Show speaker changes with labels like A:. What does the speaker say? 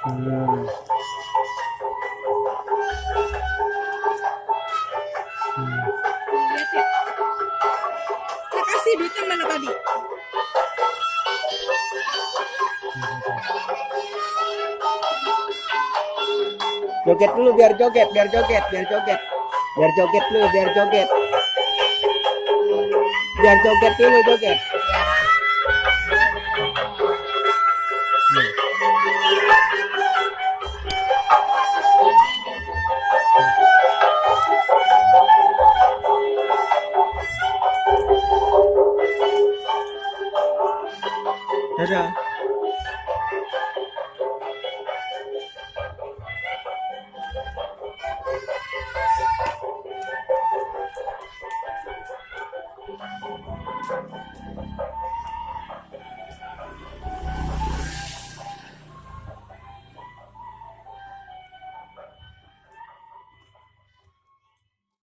A: Hmm. Hmm.
B: Lihat ya. Saya kasih duitnya mana tadi?
A: Joget dulu biar joget, biar joget, biar joget. Biar joget dulu, biar joget. Biar joget dulu, joget. Hmm.